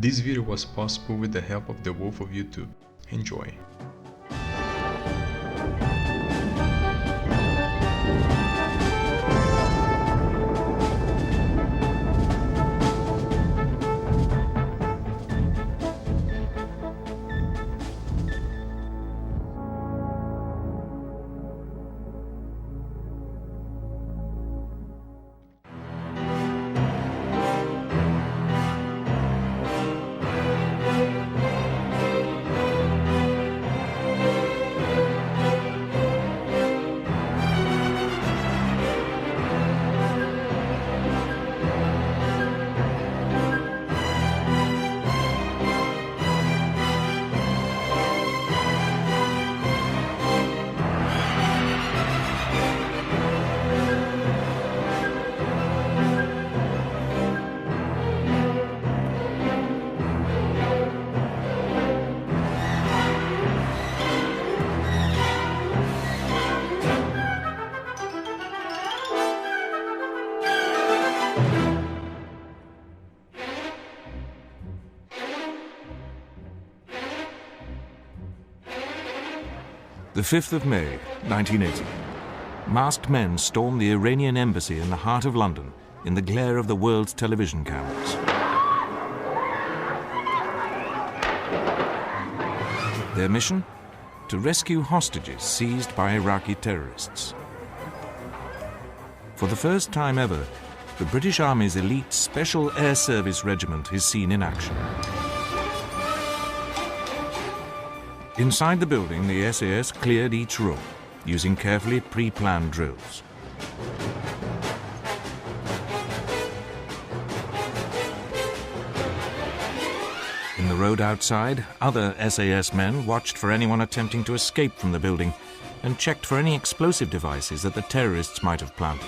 This video was possible with the help of the Wolf of YouTube. Enjoy! The 5th of May, 1980. Masked men stormed the Iranian embassy in the heart of London in the glare of the world's television cameras. Their mission? To rescue hostages seized by Iraqi terrorists. For the first time ever, the British Army's elite Special Air Service Regiment is seen in action. Inside the building, the SAS cleared each room, using carefully pre-planned drills. In the road outside, other SAS men watched for anyone attempting to escape from the building and checked for any explosive devices that the terrorists might have planted.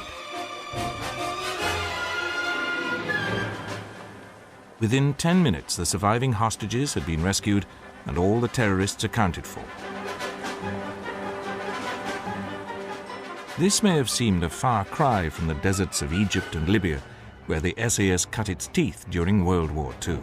Within 10 minutes, the surviving hostages had been rescued and all the terrorists accounted for. This may have seemed a far cry from the deserts of Egypt and Libya, where the SAS cut its teeth during World War II.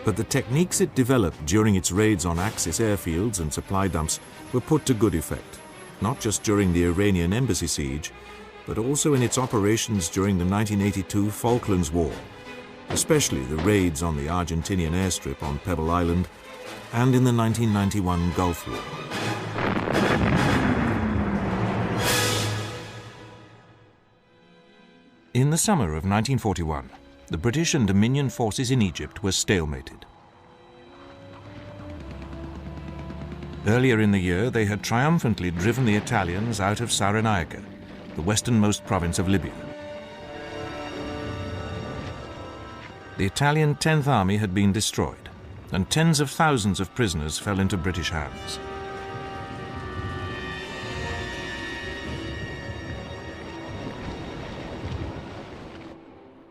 But the techniques it developed during its raids on Axis airfields and supply dumps were put to good effect, not just during the Iranian embassy siege, but also in its operations during the 1982 Falklands War, especially the raids on the Argentinian airstrip on Pebble Island and in the 1991 Gulf War. In the summer of 1941, the British and Dominion forces in Egypt were stalemated. Earlier in the year, they had triumphantly driven the Italians out of Cyrenaica, the westernmost province of Libya. The Italian 10th Army had been destroyed, and tens of thousands of prisoners fell into British hands.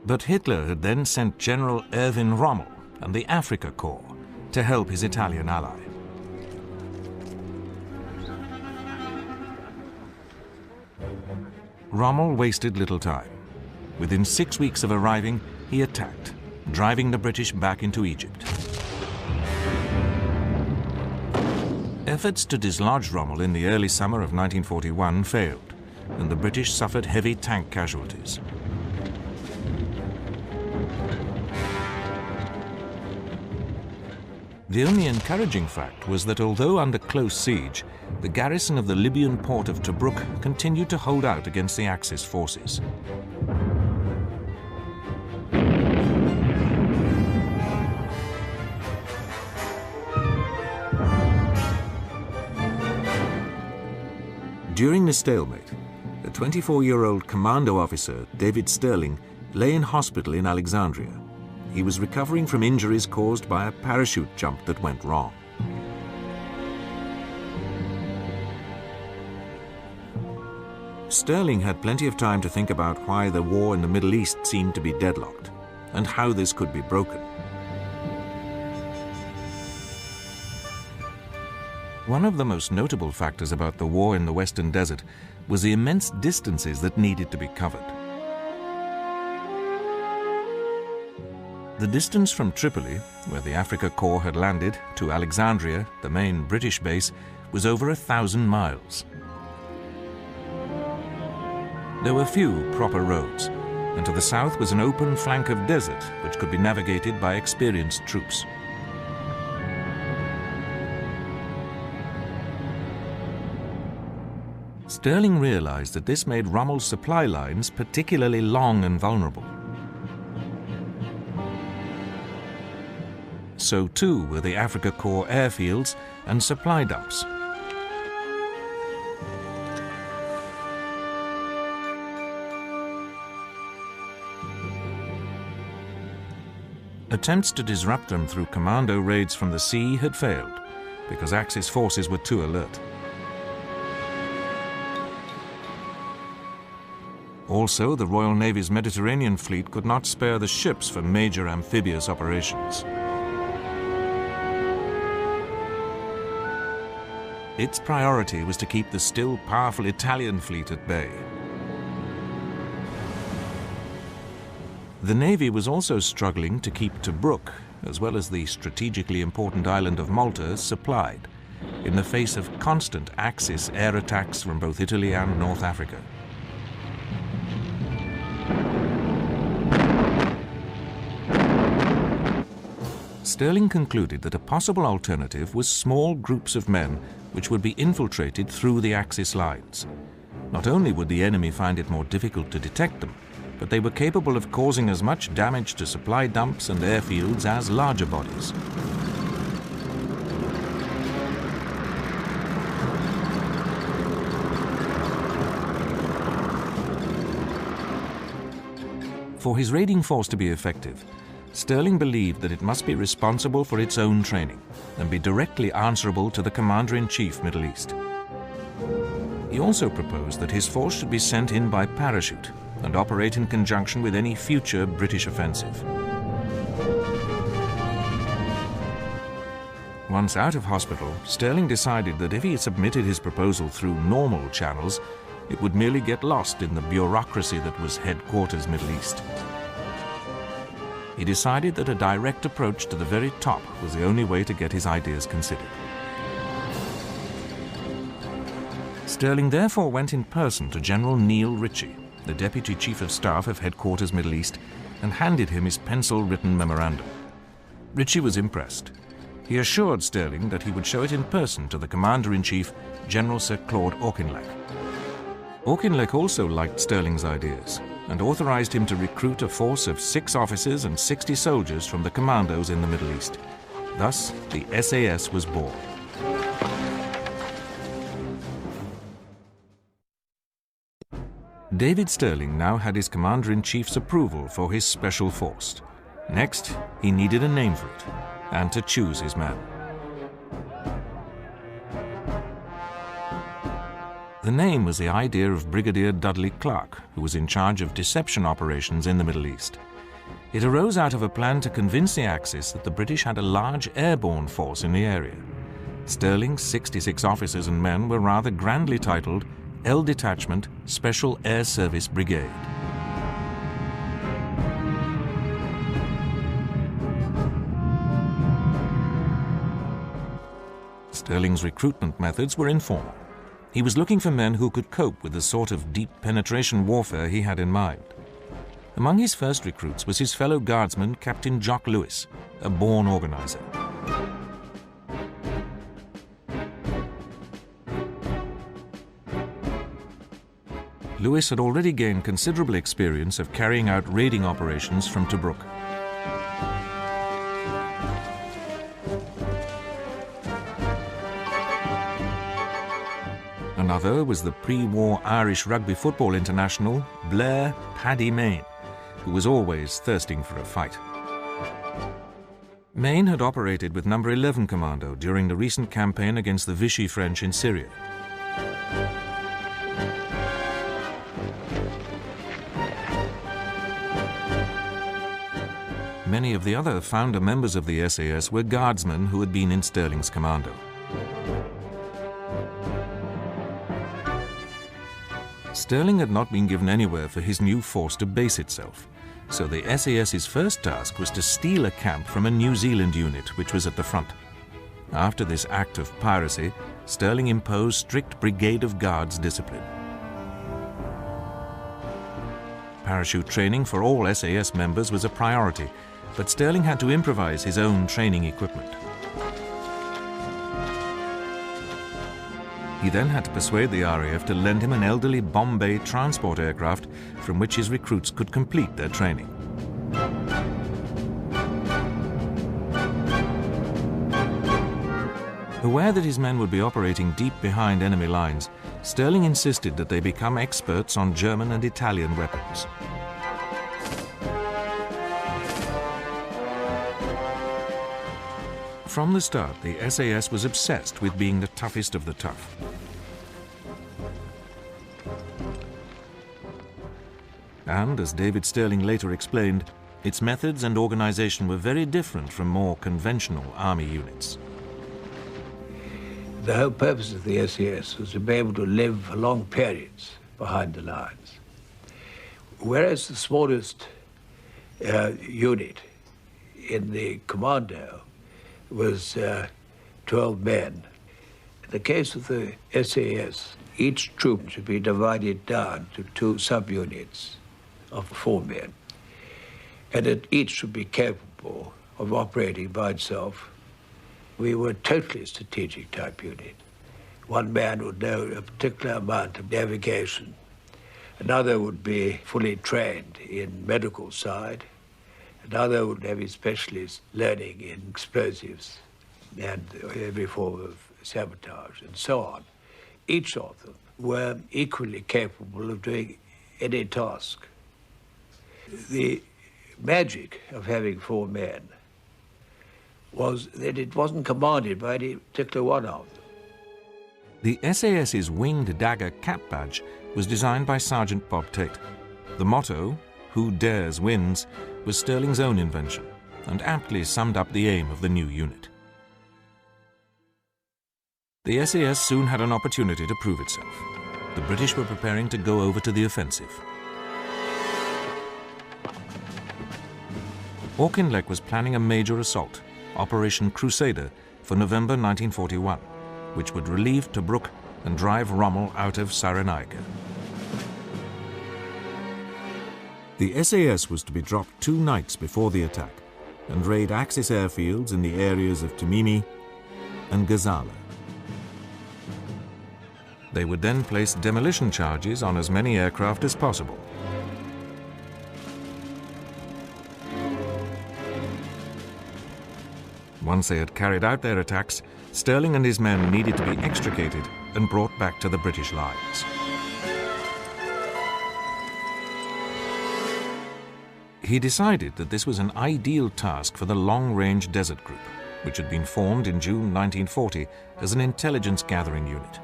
But Hitler had then sent General Erwin Rommel and the Africa Corps to help his Italian ally. Rommel wasted little time. Within 6 weeks of arriving, he attacked, driving the British back into Egypt. Efforts to dislodge Rommel in the early summer of 1941 failed, and the British suffered heavy tank casualties. The only encouraging fact was that although under close siege, the garrison of the Libyan port of Tobruk continued to hold out against the Axis forces. During the stalemate, a 24-year-old commando officer, David Sterling, lay in hospital in Alexandria. He was recovering from injuries caused by a parachute jump that went wrong. Sterling had plenty of time to think about why the war in the Middle East seemed to be deadlocked and how this could be broken. One of the most notable factors about the war in the Western Desert was the immense distances that needed to be covered. The distance from Tripoli, where the Africa Corps had landed, to Alexandria, the main British base, was over 1,000 miles. There were few proper roads, and to the south was an open flank of desert which could be navigated by experienced troops. Stirling realized that this made Rommel's supply lines particularly long and vulnerable. So too were the Africa Corps airfields and supply dumps. Attempts to disrupt them through commando raids from the sea had failed because Axis forces were too alert. Also, the Royal Navy's Mediterranean fleet could not spare the ships for major amphibious operations. Its priority was to keep the still powerful Italian fleet at bay. The Navy was also struggling to keep Tobruk, as well as the strategically important island of Malta, supplied, in the face of constant Axis air attacks from both Italy and North Africa. Stirling concluded that a possible alternative was small groups of men which would be infiltrated through the Axis lines. Not only would the enemy find it more difficult to detect them, but they were capable of causing as much damage to supply dumps and airfields as larger bodies. For his raiding force to be effective, Stirling believed that it must be responsible for its own training and be directly answerable to the Commander-in-Chief, Middle East. He also proposed that his force should be sent in by parachute and operate in conjunction with any future British offensive. Once out of hospital, Stirling decided that if he submitted his proposal through normal channels, it would merely get lost in the bureaucracy that was Headquarters Middle East. He decided that a direct approach to the very top was the only way to get his ideas considered. Stirling therefore went in person to General Neil Ritchie, the Deputy Chief of Staff of Headquarters Middle East, and handed him his pencil-written memorandum. Ritchie was impressed. He assured Stirling that he would show it in person to the Commander-in-Chief, General Sir Claude Auchinleck. Auchinleck also liked Stirling's ideas and authorized him to recruit a force of 6 officers and 60 soldiers from the commandos in the Middle East. Thus, the SAS was born. David Stirling now had his Commander-in-Chief's approval for his special force. Next, he needed a name for it, and to choose his man. The name was the idea of Brigadier Dudley Clark, who was in charge of deception operations in the Middle East. It arose out of a plan to convince the Axis that the British had a large airborne force in the area. Stirling's 66 officers and men were rather grandly titled L Detachment Special Air Service Brigade. Stirling's recruitment methods were informal. He was looking for men who could cope with the sort of deep penetration warfare he had in mind. Among his first recruits was his fellow guardsman, Captain Jock Lewis, a born organizer. Lewis had already gained considerable experience of carrying out raiding operations from Tobruk. Another was the pre-war Irish rugby football international, Blair "Paddy" Mayne, who was always thirsting for a fight. Mayne had operated with No. 11 Commando during the recent campaign against the Vichy French in Syria. Many of the other founder members of the SAS were guardsmen who had been in Stirling's commando. Stirling had not been given anywhere for his new force to base itself, So the SAS's first task was to steal a camp from a New Zealand unit which was at the front. After this act of piracy, Stirling imposed strict Brigade of Guards discipline. Parachute training for all SAS members was a priority, but Stirling had to improvise his own training equipment. He then had to persuade the RAF to lend him an elderly Bombay transport aircraft from which his recruits could complete their training. Aware that his men would be operating deep behind enemy lines, Stirling insisted that they become experts on German and Italian weapons. From the start, the SAS was obsessed with being the toughest of the tough. And, as David Stirling later explained, its methods and organization were very different from more conventional army units. The whole purpose of the SAS was to be able to live for long periods behind the lines. Whereas the smallest unit in the commando was 12 men. In the case of the SAS, each troop should be divided down to 2 subunits of 4 men, and that each should be capable of operating by itself. We were a totally strategic type unit. One man would know a particular amount of navigation. Another would be fully trained in medical side. Another would have his specialist learning in explosives and every form of sabotage and so on. Each of them were equally capable of doing any task. The magic of having 4 men was that it wasn't commanded by any particular one of them. The SAS's winged dagger cap badge was designed by Sergeant Bob Tate. The motto, "Who dares wins," was Stirling's own invention and aptly summed up the aim of the new unit. The SAS soon had an opportunity to prove itself. The British were preparing to go over to the offensive. Auchinleck was planning a major assault, Operation Crusader, for November 1941, which would relieve Tobruk and drive Rommel out of Cyrenaica. The SAS was to be dropped 2 nights before the attack and raid Axis airfields in the areas of Timimi and Gazala. They would then place demolition charges on as many aircraft as possible. Once they had carried out their attacks, Stirling and his men needed to be extricated and brought back to the British lines. He decided that this was an ideal task for the Long-Range Desert Group, which had been formed in June 1940 as an intelligence gathering unit.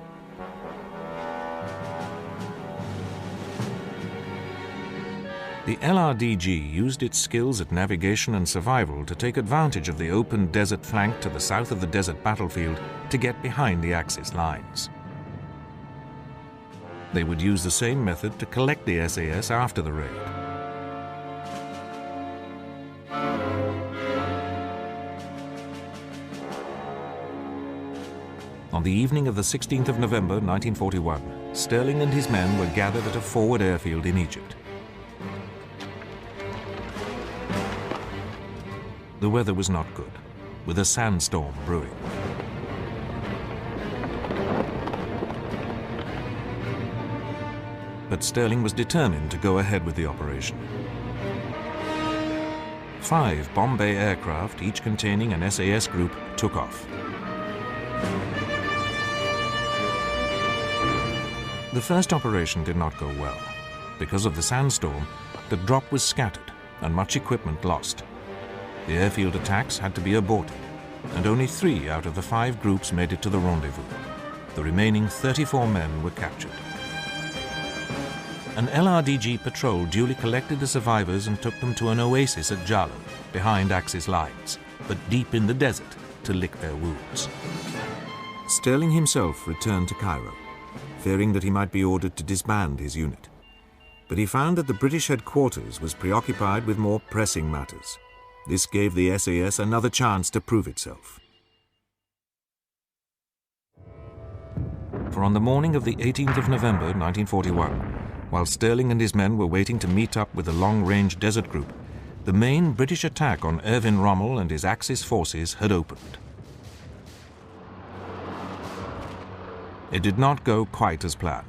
The LRDG used its skills at navigation and survival to take advantage of the open desert flank to the south of the desert battlefield to get behind the Axis lines. They would use the same method to collect the SAS after the raid. On the evening of the 16th of November 1941, Stirling and his men were gathered at a forward airfield in Egypt. The weather was not good, with a sandstorm brewing. But Stirling was determined to go ahead with the operation. 5 Bombay aircraft, each containing an SAS group, took off. The first operation did not go well. Because of the sandstorm, the drop was scattered and much equipment lost. The airfield attacks had to be aborted, and only 3 out of the 5 groups made it to the rendezvous. The remaining 34 men were captured. An LRDG patrol duly collected the survivors and took them to an oasis at Jalo, behind Axis lines, but deep in the desert, to lick their wounds. Stirling himself returned to Cairo, fearing that he might be ordered to disband his unit. but he found that the British headquarters was preoccupied with more pressing matters. This gave the SAS another chance to prove itself. For on the morning of the 18th of November 1941, while Stirling and his men were waiting to meet up with the long-range desert group, the main British attack on Erwin Rommel and his Axis forces had opened. It did not go quite as planned.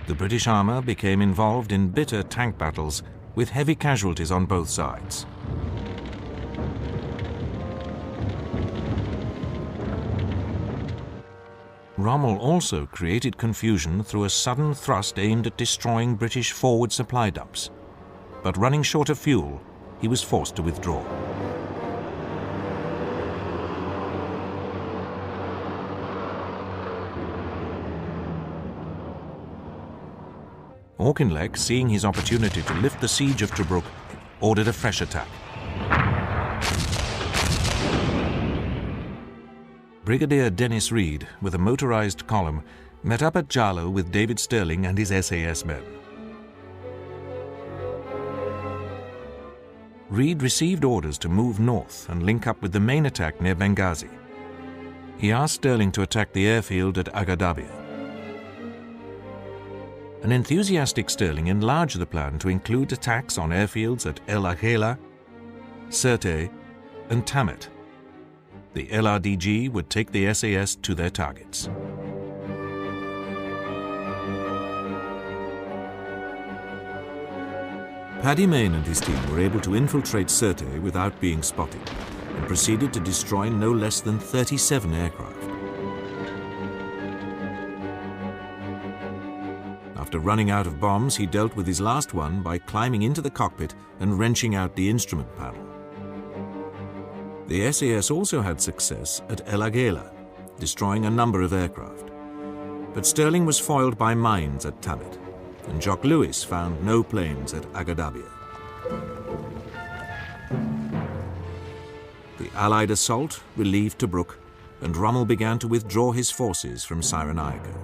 The British armour became involved in bitter tank battles with heavy casualties on both sides. Rommel also created confusion through a sudden thrust aimed at destroying British forward supply dumps. But running short of fuel, he was forced to withdraw. Auchinleck, seeing his opportunity to lift the siege of Tobruk, ordered a fresh attack. Brigadier Dennis Reed, with a motorized column, met up at Jalo with David Stirling and his SAS men. Reed received orders to move north and link up with the main attack near Benghazi. He asked Stirling to attack the airfield at Agadarbiya. An enthusiastic Stirling enlarged the plan to include attacks on airfields at El Aghela, Sirte, and Tamet. The LRDG would take the SAS to their targets. Paddy Mayne and his team were able to infiltrate Sirte without being spotted and proceeded to destroy no less than 37 aircraft. After running out of bombs, he dealt with his last one by climbing into the cockpit and wrenching out the instrument panel. The SAS also had success at El Aghela, destroying a number of aircraft. But Stirling was foiled by mines at Tamet, and Jock Lewis found no planes at Agadarbiya. The Allied assault relieved Tobruk, and Rommel began to withdraw his forces from Cyrenaica.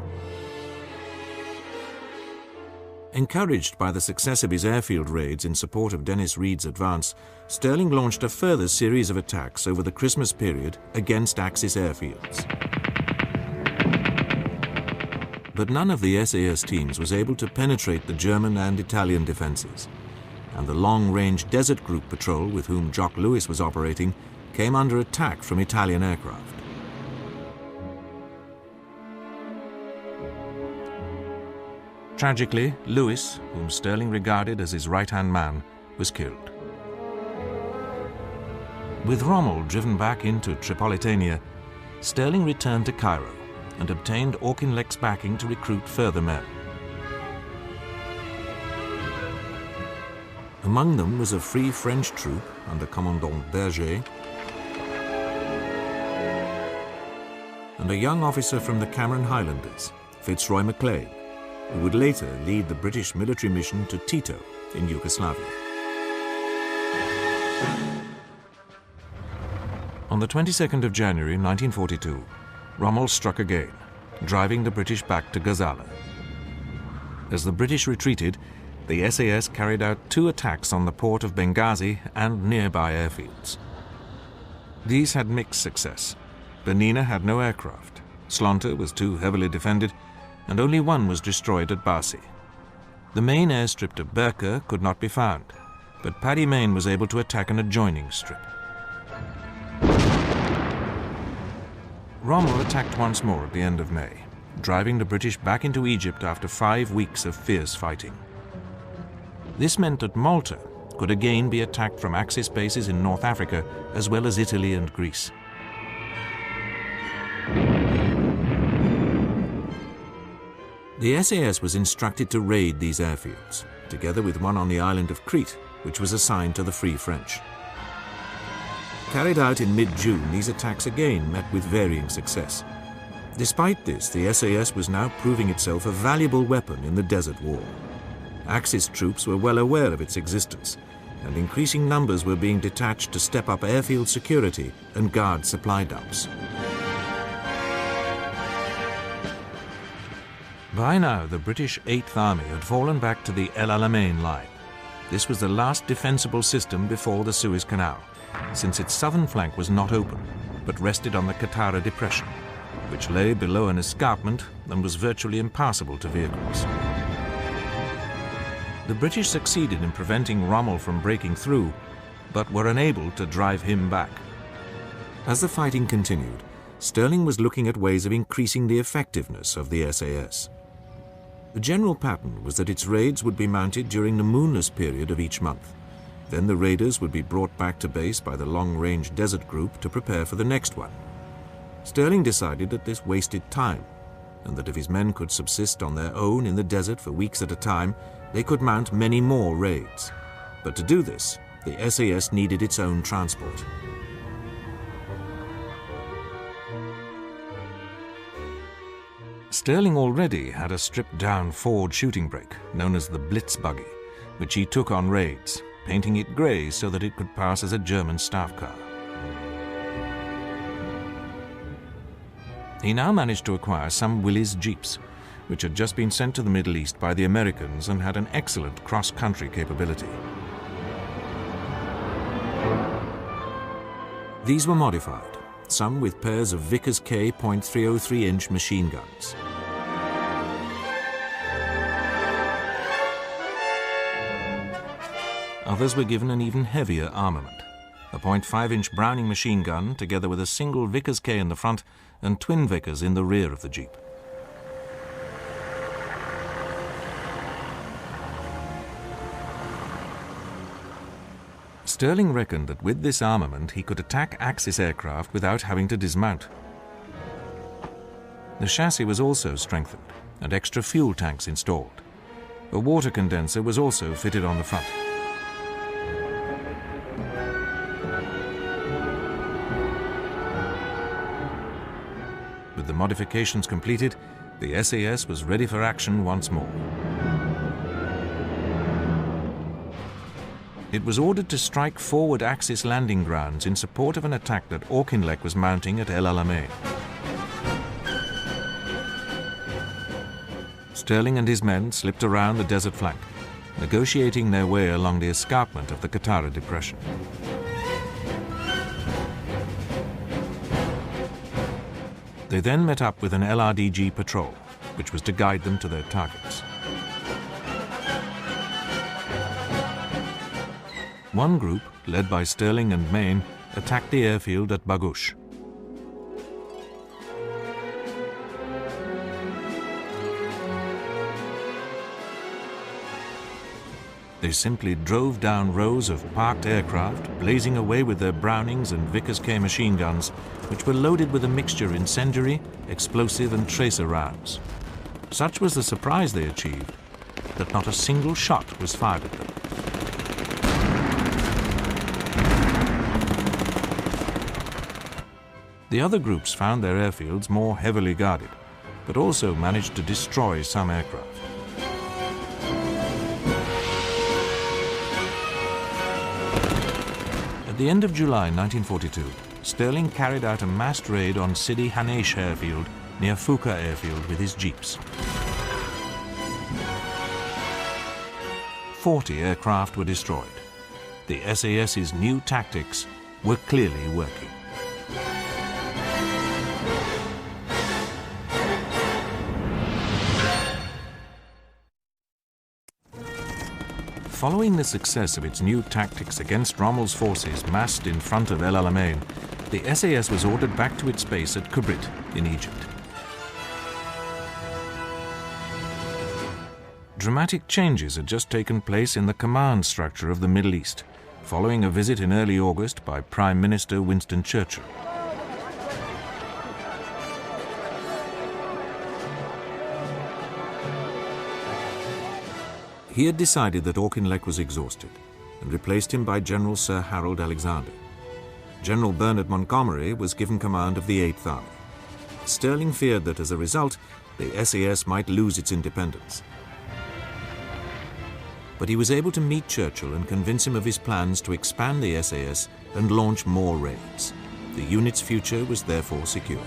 Encouraged by the success of his airfield raids in support of Dennis Reed's advance, Stirling launched a further series of attacks over the Christmas period against Axis airfields. But none of the SAS teams was able to penetrate the German and Italian defenses, and the long-range Desert Group patrol with whom Jock Lewis was operating came under attack from Italian aircraft. Tragically, Lewis, whom Stirling regarded as his right-hand man, was killed. With Rommel driven back into Tripolitania, Stirling returned to Cairo and obtained Auchinleck's backing to recruit further men. Among them was a free French troop under Commandant Berger and a young officer from the Cameron Highlanders, Fitzroy MacLean, who would later lead the British military mission to Tito in Yugoslavia. On the 22nd of January 1942, Rommel struck again, driving the British back to Gazala. As the British retreated, the SAS carried out 2 attacks on the port of Benghazi and nearby airfields. These had mixed success. Benina had no aircraft, Slonta was too heavily defended, and only one was destroyed at Basi. The main airstrip to Berka could not be found, but Paddy Mayne was able to attack an adjoining strip. Rommel attacked once more at the end of May, driving the British back into Egypt after 5 weeks of fierce fighting. This meant that Malta could again be attacked from Axis bases in North Africa, as well as Italy and Greece. The SAS was instructed to raid these airfields, together with one on the island of Crete, which was assigned to the Free French. Carried out in mid-June, these attacks again met with varying success. Despite this, the SAS was now proving itself a valuable weapon in the Desert War. Axis troops were well aware of its existence, and increasing numbers were being detached to step up airfield security and guard supply dumps. By now, the British 8th Army had fallen back to the El Alamein line. This was the last defensible system before the Suez Canal, since its southern flank was not open, but rested on the Qattara Depression, which lay below an escarpment and was virtually impassable to vehicles. The British succeeded in preventing Rommel from breaking through, but were unable to drive him back. As the fighting continued, Stirling was looking at ways of increasing the effectiveness of the SAS. The general pattern was that its raids would be mounted during the moonless period of each month. Then the raiders would be brought back to base by the long-range desert group to prepare for the next one. Stirling decided that this wasted time, and that if his men could subsist on their own in the desert for weeks at a time, they could mount many more raids. But to do this, the SAS needed its own transport. Stirling already had a stripped-down Ford shooting brake, known as the Blitz buggy, which he took on raids, painting it grey so that it could pass as a German staff car. He now managed to acquire some Willys Jeeps, which had just been sent to the Middle East by the Americans and had an excellent cross-country capability. These were modified, some with pairs of Vickers K .303-inch machine guns. Others were given an even heavier armament, a .5-inch Browning machine gun together with a single Vickers K in the front and twin Vickers in the rear of the Jeep. Stirling reckoned that with this armament he could attack Axis aircraft without having to dismount. The chassis was also strengthened and extra fuel tanks installed. A water condenser was also fitted on the front. With the modifications completed, the SAS was ready for action once more. It was ordered to strike forward Axis landing grounds in support of an attack that Auchinleck was mounting at El Alamein. Stirling and his men slipped around the desert flank, negotiating their way along the escarpment of the Qattara Depression. They then met up with an LRDG patrol, which was to guide them to their targets. One group, led by Stirling and Main, attacked the airfield at Bagouche. They simply drove down rows of parked aircraft, blazing away with their Brownings and Vickers K machine guns, which were loaded with a mixture of incendiary, explosive and tracer rounds. Such was the surprise they achieved that not a single shot was fired at them. The other groups found their airfields more heavily guarded, but also managed to destroy some aircraft. At the end of July 1942, Stirling carried out a massed raid on Sidi Haneish airfield near Fuka airfield with his jeeps. 40 aircraft were destroyed. The SAS's new tactics were clearly working. Following the success of its new tactics against Rommel's forces massed in front of El Alamein, the SAS was ordered back to its base at Cobrit in Egypt. Dramatic changes had just taken place in the command structure of the Middle East, following a visit in early August by Prime Minister Winston Churchill. He had decided that Auchinleck was exhausted and replaced him by General Sir Harold Alexander. General Bernard Montgomery was given command of the 8th Army. Stirling feared that as a result, the SAS might lose its independence. But he was able to meet Churchill and convince him of his plans to expand the SAS and launch more raids. The unit's future was therefore secured.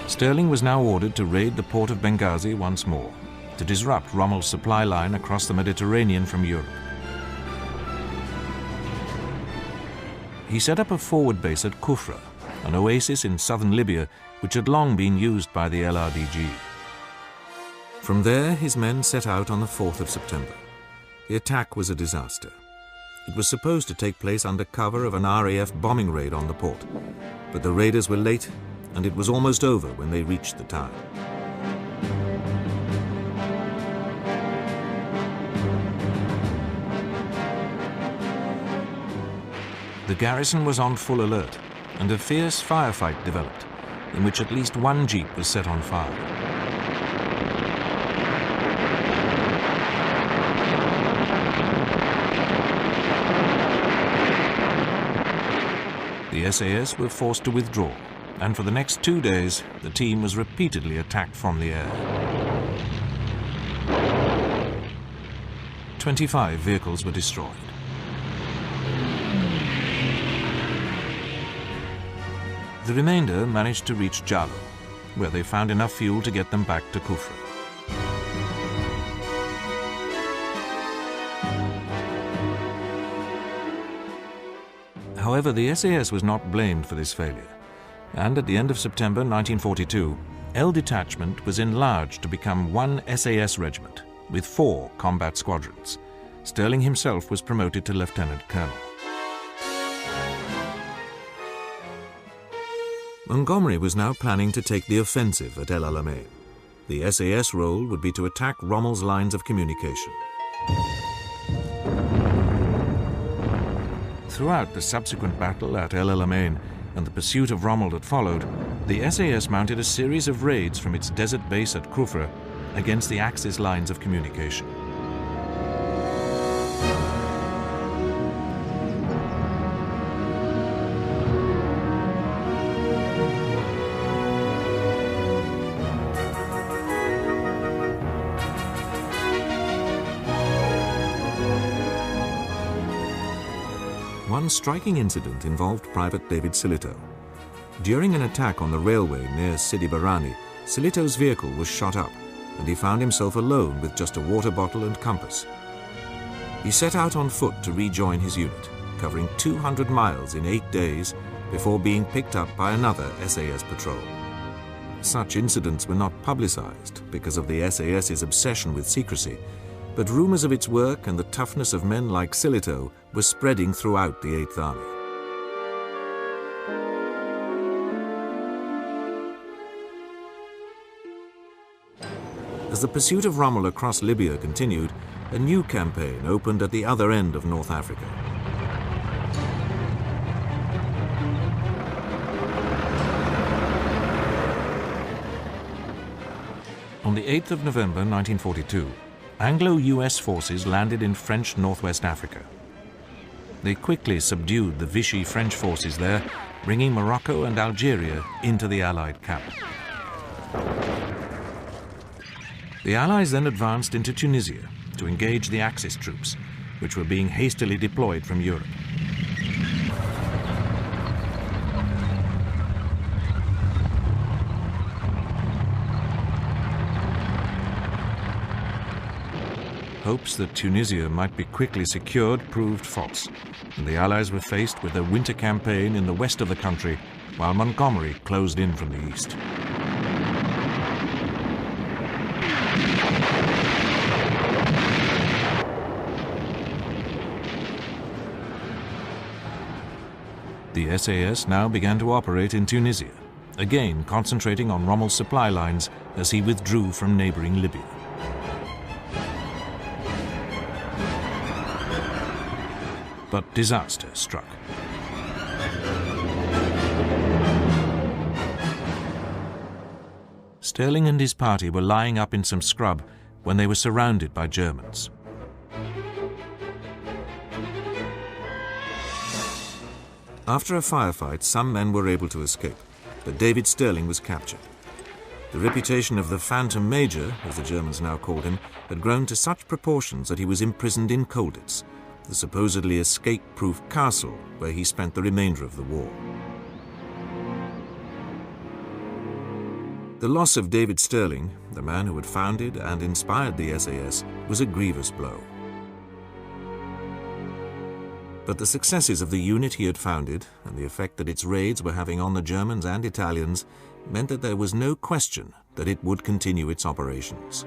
Stirling was now ordered to raid the port of Benghazi once more, to disrupt Rommel's supply line across the Mediterranean from Europe. He set up a forward base at Kufra, an oasis in southern Libya which had long been used by the LRDG. From there, his men set out on the 4th of September. The attack was a disaster. It was supposed to take place under cover of an RAF bombing raid on the port, but the raiders were late, and it was almost over when they reached the town. The garrison was on full alert, and a fierce firefight developed, in which at least one jeep was set on fire. The SAS were forced to withdraw, and for the next 2 days, the team was repeatedly attacked from the air. 25 vehicles were destroyed. The remainder managed to reach Jalo, where they found enough fuel to get them back to Kufra. However, the SAS was not blamed for this failure, and at the end of September 1942, L Detachment was enlarged to become one SAS regiment with 4 combat squadrons. Stirling himself was promoted to lieutenant colonel. Montgomery was now planning to take the offensive at El Alamein. The SAS role would be to attack Rommel's lines of communication. Throughout the subsequent battle at El Alamein and the pursuit of Rommel that followed, the SAS mounted a series of raids from its desert base at Kufra against the Axis lines of communication. One striking incident involved Private David Silito. During an attack on the railway near Sidi Barrani, Silito's vehicle was shot up, and he found himself alone with just a water bottle and compass. He set out on foot to rejoin his unit, covering 200 miles in 8 days before being picked up by another SAS patrol. Such incidents were not publicized because of the SAS's obsession with secrecy, but rumors of its work and the toughness of men like Silito were spreading throughout the 8th Army. As the pursuit of Rommel across Libya continued, a new campaign opened at the other end of North Africa. On the 8th of November 1942, Anglo-US forces landed in French Northwest Africa. They quickly subdued the Vichy French forces there, bringing Morocco and Algeria into the Allied camp. The Allies then advanced into Tunisia to engage the Axis troops, which were being hastily deployed from Europe. Hopes that Tunisia might be quickly secured proved false, and the Allies were faced with a winter campaign in the west of the country, while Montgomery closed in from the east. The SAS now began to operate in Tunisia, again concentrating on Rommel's supply lines as he withdrew from neighboring Libya. But disaster struck. Stirling and his party were lying up in some scrub when they were surrounded by Germans. After a firefight, some men were able to escape, but David Stirling was captured. The reputation of the Phantom Major, as the Germans now called him, had grown to such proportions that he was imprisoned in Colditz, the supposedly escape-proof castle where he spent the remainder of the war. The loss of David Stirling, the man who had founded and inspired the SAS, was a grievous blow. But the successes of the unit he had founded and the effect that its raids were having on the Germans and Italians meant that there was no question that it would continue its operations.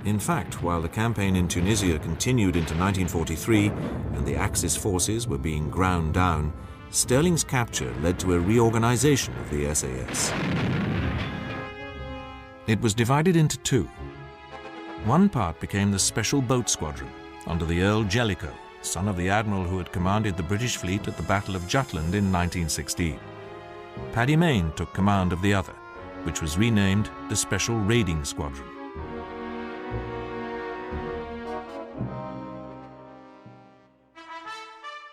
In fact, while the campaign in Tunisia continued into 1943 and the Axis forces were being ground down, Stirling's capture led to a reorganization of the SAS. It was divided into two. One part became the Special Boat Squadron under the Earl Jellicoe, son of the admiral who had commanded the British fleet at the Battle of Jutland in 1916. Paddy Mayne took command of the other, which was renamed the Special Raiding Squadron.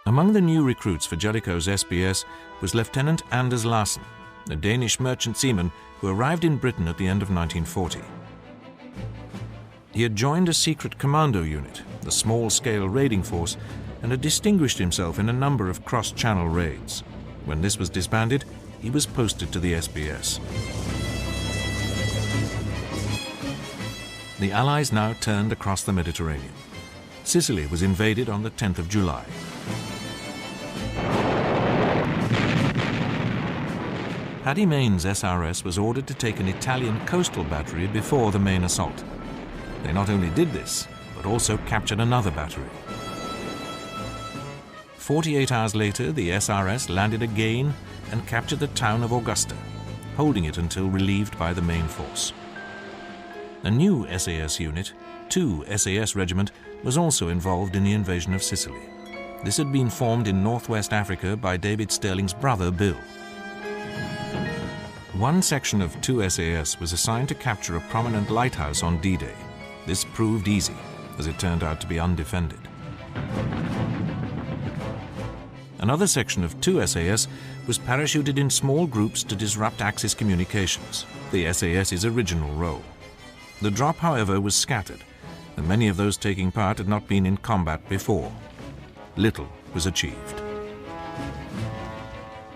Among the new recruits for Jellicoe's SBS was Lieutenant Anders Larsen, a Danish merchant seaman who arrived in Britain at the end of 1940. He had joined a secret commando unit, the small-scale raiding force, and had distinguished himself in a number of cross-channel raids. When this was disbanded, he was posted to the SBS. The Allies now turned across the Mediterranean. Sicily was invaded on the 10th of July. Paddy Mayne's SRS was ordered to take an Italian coastal battery before the main assault. They not only did this, but also captured another battery. 48 hours later, the SRS landed again and captured the town of Augusta, holding it until relieved by the main force. A new SAS unit, 2 SAS Regiment, was also involved in the invasion of Sicily. This had been formed in northwest Africa by David Stirling's brother, Bill. One section of 2 SAS was assigned to capture a prominent lighthouse on D-Day. This proved easy, as it turned out to be undefended. Another section of 2 SAS was parachuted in small groups to disrupt Axis communications, the SAS's original role. The drop, however, was scattered, and many of those taking part had not been in combat before. Little was achieved.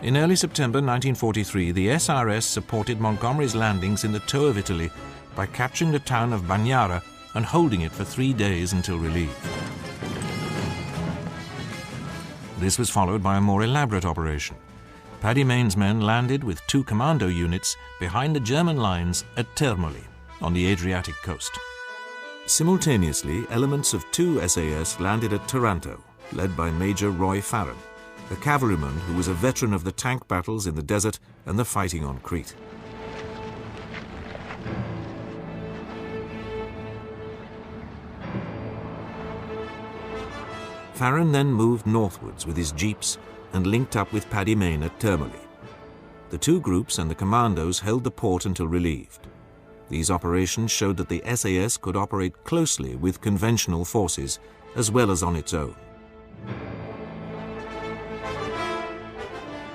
In early September 1943, the SRS supported Montgomery's landings in the toe of Italy by capturing the town of Bagnara and holding it for 3 days until relieved. This was followed by a more elaborate operation. Paddy Mayne's men landed with 2 commando units behind the German lines at Termoli on the Adriatic coast. Simultaneously, elements of 2 SAS landed at Taranto, led by Major Roy Farren, a cavalryman who was a veteran of the tank battles in the desert and the fighting on Crete. Farren then moved northwards with his jeeps and linked up with Paddy Mayne at Termoli. The 2 groups and the commandos held the port until relieved. These operations showed that the SAS could operate closely with conventional forces as well as on its own.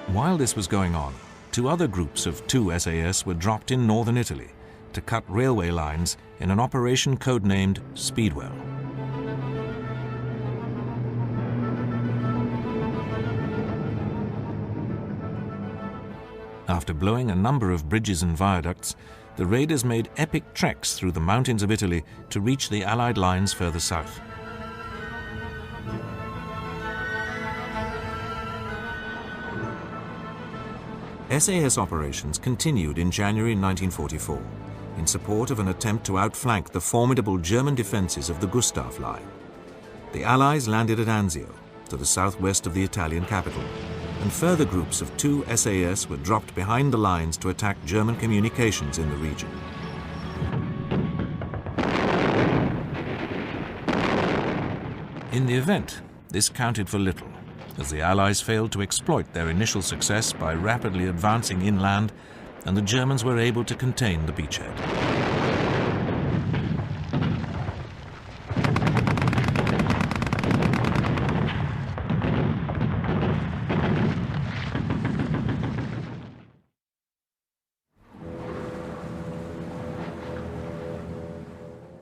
While this was going on, 2 other groups of 2 SAS were dropped in northern Italy to cut railway lines in an operation codenamed Speedwell. After blowing a number of bridges and viaducts, the raiders made epic treks through the mountains of Italy to reach the Allied lines further south. SAS operations continued in January 1944 in support of an attempt to outflank the formidable German defences of the Gustav Line. The Allies landed at Anzio, to the southwest of the Italian capital, and further groups of 2 SAS were dropped behind the lines to attack German communications in the region. In the event, this counted for little, as the Allies failed to exploit their initial success by rapidly advancing inland, and the Germans were able to contain the beachhead.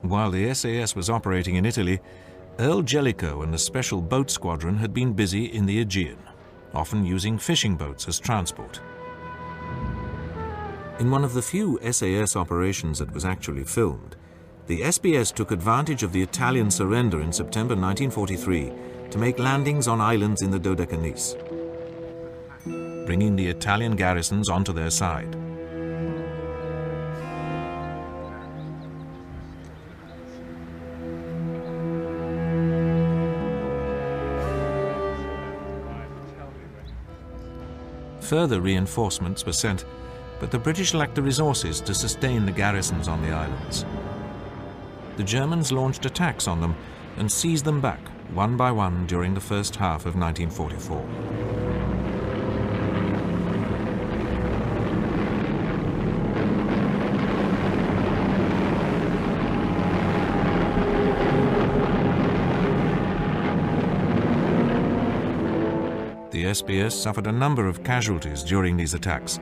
While the SAS was operating in Italy, Earl Jellicoe and the Special Boat Squadron had been busy in the Aegean, often using fishing boats as transport. In one of the few SAS operations that was actually filmed, the SBS took advantage of the Italian surrender in September 1943 to make landings on islands in the Dodecanese, bringing the Italian garrisons onto their side. Further reinforcements were sent, but the British lacked the resources to sustain the garrisons on the islands. The Germans launched attacks on them and seized them back one by one during the first half of 1944. The SBS suffered a number of casualties during these attacks,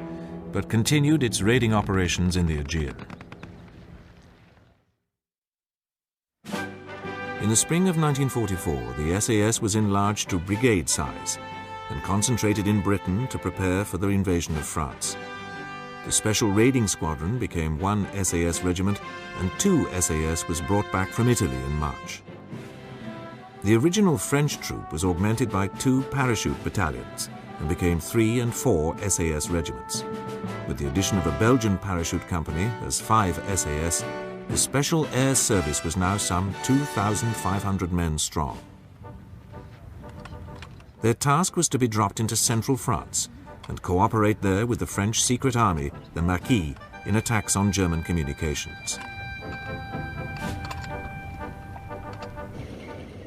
but continued its raiding operations in the Aegean. In the spring of 1944, the SAS was enlarged to brigade size and concentrated in Britain to prepare for the invasion of France. The Special Raiding Squadron became one SAS regiment, and 2 SAS was brought back from Italy in March. The original French troop was augmented by 2 parachute battalions and became 3 and 4 SAS regiments. With the addition of a Belgian parachute company as 5 SAS, the Special Air Service was now some 2,500 men strong. Their task was to be dropped into central France and cooperate there with the French secret army, the Maquis, in attacks on German communications.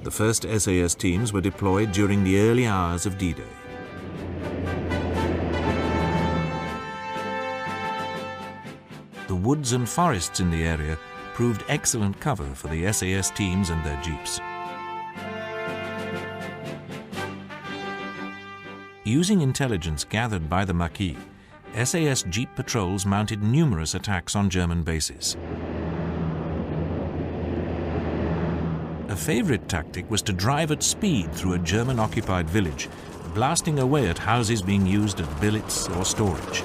The first SAS teams were deployed during the early hours of D-Day. The woods and forests in the area proved excellent cover for the SAS teams and their jeeps. Using intelligence gathered by the Maquis, SAS jeep patrols mounted numerous attacks on German bases. A favorite tactic was to drive at speed through a German-occupied village, blasting away at houses being used as billets or storage.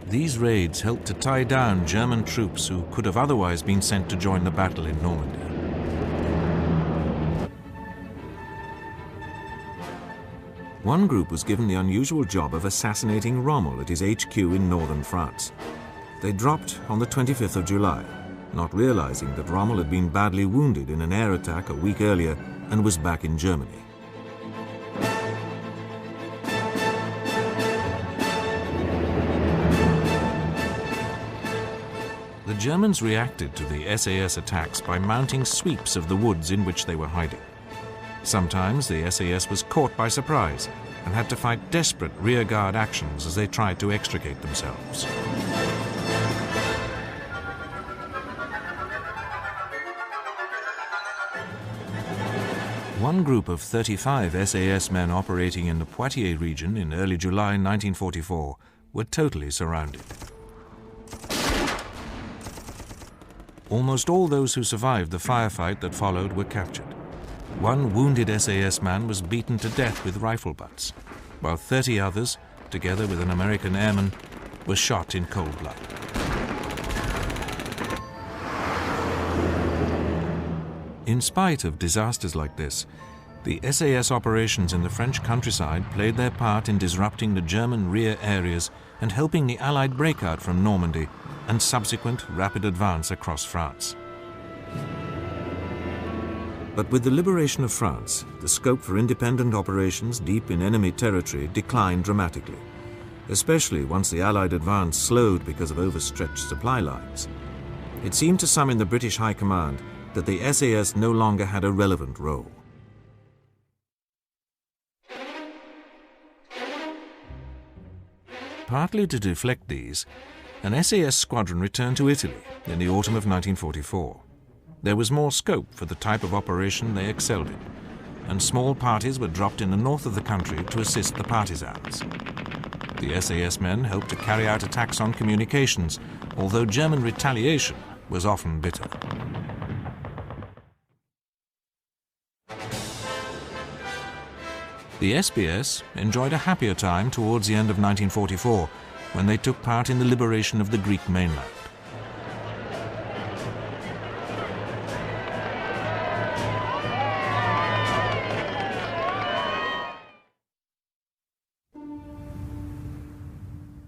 These raids helped to tie down German troops who could have otherwise been sent to join the battle in Normandy. One group was given the unusual job of assassinating Rommel at his HQ in northern France. They dropped on the 25th of July, not realizing that Rommel had been badly wounded in an air attack a week earlier and was back in Germany. The Germans reacted to the SAS attacks by mounting sweeps of the woods in which they were hiding. Sometimes the SAS was caught by surprise and had to fight desperate rearguard actions as they tried to extricate themselves. One group of 35 SAS men operating in the Poitiers region in early July 1944 were totally surrounded. Almost all those who survived the firefight that followed were captured. One wounded SAS man was beaten to death with rifle butts, while 30 others, together with an American airman, were shot in cold blood. In spite of disasters like this, the SAS operations in the French countryside played their part in disrupting the German rear areas and helping the Allied breakout from Normandy and subsequent rapid advance across France. But with the liberation of France, the scope for independent operations deep in enemy territory declined dramatically, especially once the Allied advance slowed because of overstretched supply lines. It seemed to some in the British High Command that the SAS no longer had a relevant role. Partly to deflect these, an SAS squadron returned to Italy in the autumn of 1944. There was more scope for the type of operation they excelled in, and small parties were dropped in the north of the country to assist the partisans. The SAS men hoped to carry out attacks on communications, although German retaliation was often bitter. The SBS enjoyed a happier time towards the end of 1944, when they took part in the liberation of the Greek mainland.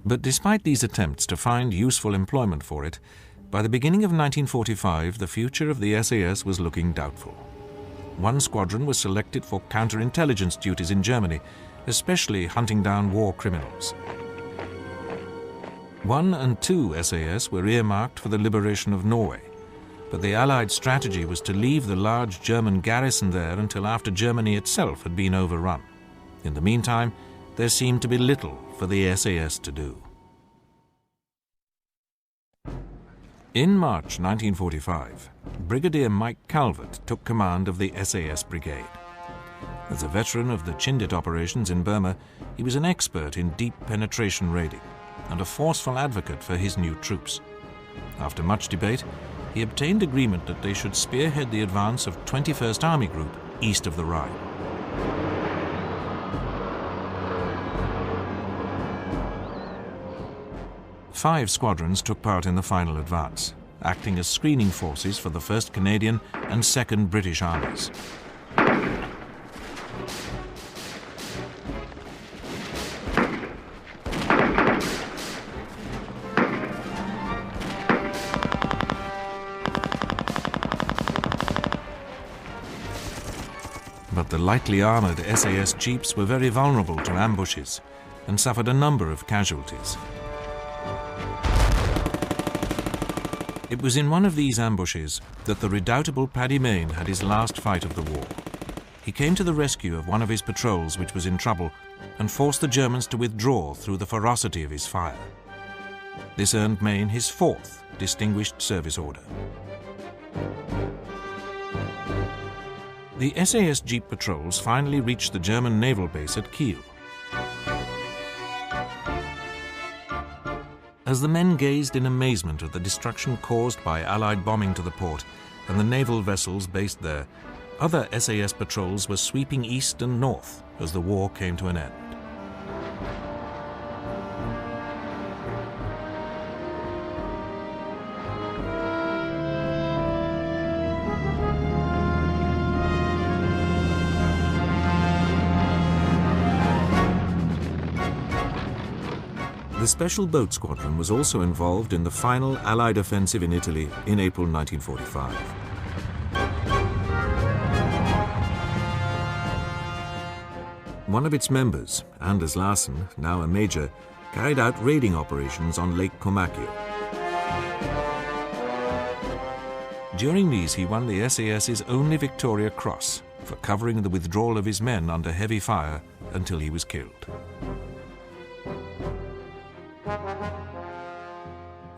But despite these attempts to find useful employment for it, by the beginning of 1945 the future of the SAS was looking doubtful. One squadron was selected for counterintelligence duties in Germany, especially hunting down war criminals. 1 and 2 SAS were earmarked for the liberation of Norway, but the Allied strategy was to leave the large German garrison there until after Germany itself had been overrun. In the meantime, there seemed to be little for the SAS to do. In March 1945, Brigadier Mike Calvert took command of the SAS brigade. As a veteran of the Chindit operations in Burma, he was an expert in deep penetration raiding and a forceful advocate for his new troops. After much debate, he obtained agreement that they should spearhead the advance of 21st Army Group east of the Rhine. Five squadrons took part in the final advance, acting as screening forces for the 1st Canadian and 2nd British Armies. But the lightly armoured SAS jeeps were very vulnerable to ambushes and suffered a number of casualties. It was in one of these ambushes that the redoubtable Paddy Mayne had his last fight of the war. He came to the rescue of one of his patrols which was in trouble and forced the Germans to withdraw through the ferocity of his fire. This earned Mayne his 4th Distinguished Service Order. The SAS Jeep patrols finally reached the German naval base at Kiel. As the men gazed in amazement at the destruction caused by Allied bombing to the port and the naval vessels based there, other SAS patrols were sweeping east and north as the war came to an end. The Special Boat Squadron was also involved in the final Allied offensive in Italy in April 1945. One of its members, Anders Larsen, now a major, carried out raiding operations on Lake Comacchio. During these, he won the SAS's only Victoria Cross for covering the withdrawal of his men under heavy fire until he was killed.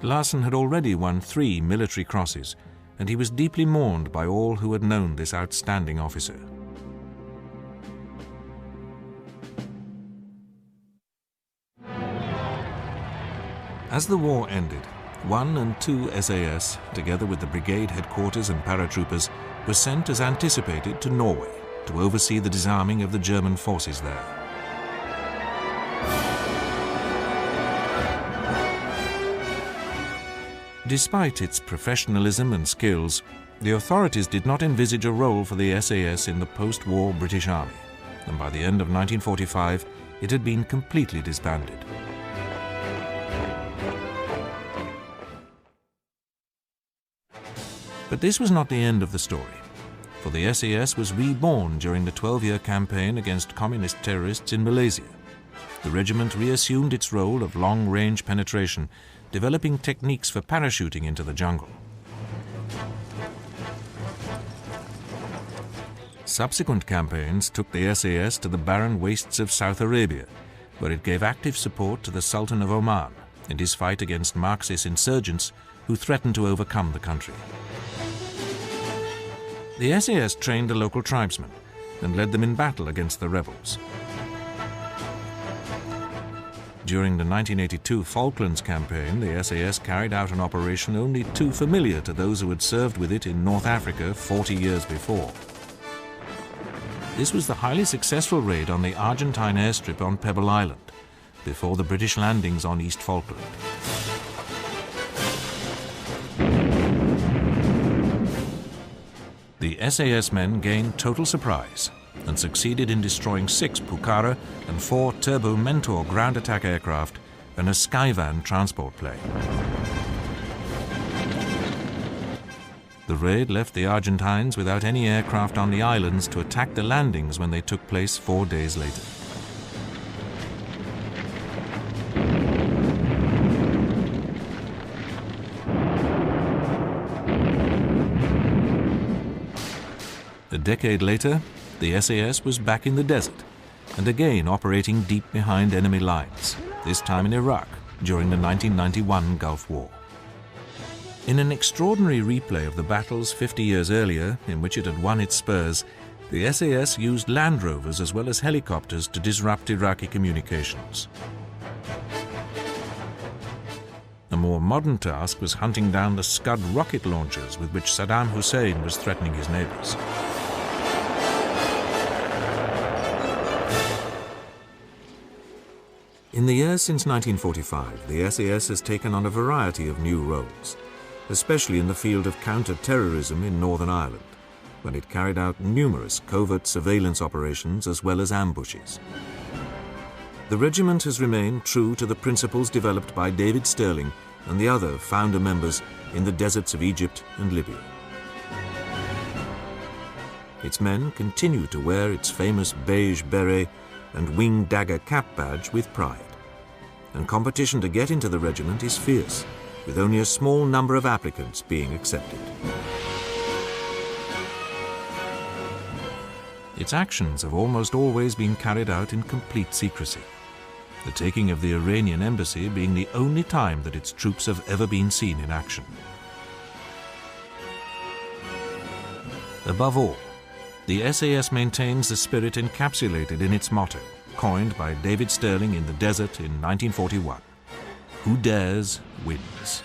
Larsen had already won 3 military crosses, and he was deeply mourned by all who had known this outstanding officer. As the war ended, 1 and 2 SAS, together with the brigade headquarters and paratroopers, were sent as anticipated to Norway to oversee the disarming of the German forces there. Despite its professionalism and skills, the authorities did not envisage a role for the SAS in the post-war British Army, and by the end of 1945 it had been completely disbanded. But this was not the end of the story, for the SAS was reborn during the 12-year campaign against communist terrorists in Malaysia. The regiment reassumed its role of long-range penetration, developing techniques for parachuting into the jungle. Subsequent campaigns took the SAS to the barren wastes of South Arabia, where it gave active support to the Sultan of Oman in his fight against Marxist insurgents who threatened to overcome the country. The SAS trained the local tribesmen and led them in battle against the rebels. During the 1982 Falklands campaign, the SAS carried out an operation only too familiar to those who had served with it in North Africa 40 years before. This was the highly successful raid on the Argentine airstrip on Pebble Island, before the British landings on East Falkland. The SAS men gained total surprise and succeeded in destroying 6 Pucara and 4 Turbo Mentor ground attack aircraft and a Skyvan transport plane. The raid left the Argentines without any aircraft on the islands to attack the landings when they took place 4 days later. A decade later, the SAS was back in the desert and again operating deep behind enemy lines, this time in Iraq during the 1991 Gulf War. In an extraordinary replay of the battles 50 years earlier, in which it had won its spurs, the SAS used Land Rovers as well as helicopters to disrupt Iraqi communications. A more modern task was hunting down the Scud rocket launchers with which Saddam Hussein was threatening his neighbors. In the years since 1945, the SAS has taken on a variety of new roles, especially in the field of counter-terrorism in Northern Ireland, when it carried out numerous covert surveillance operations as well as ambushes. The regiment has remained true to the principles developed by David Stirling and the other founder members in the deserts of Egypt and Libya. Its men continue to wear its famous beige beret and wing dagger cap badge with pride. And competition to get into the regiment is fierce, with only a small number of applicants being accepted. Its actions have almost always been carried out in complete secrecy, the taking of the Iranian embassy being the only time that its troops have ever been seen in action. Above all, the SAS maintains the spirit encapsulated in its motto, coined by David Stirling in the desert in 1941. Who dares, wins.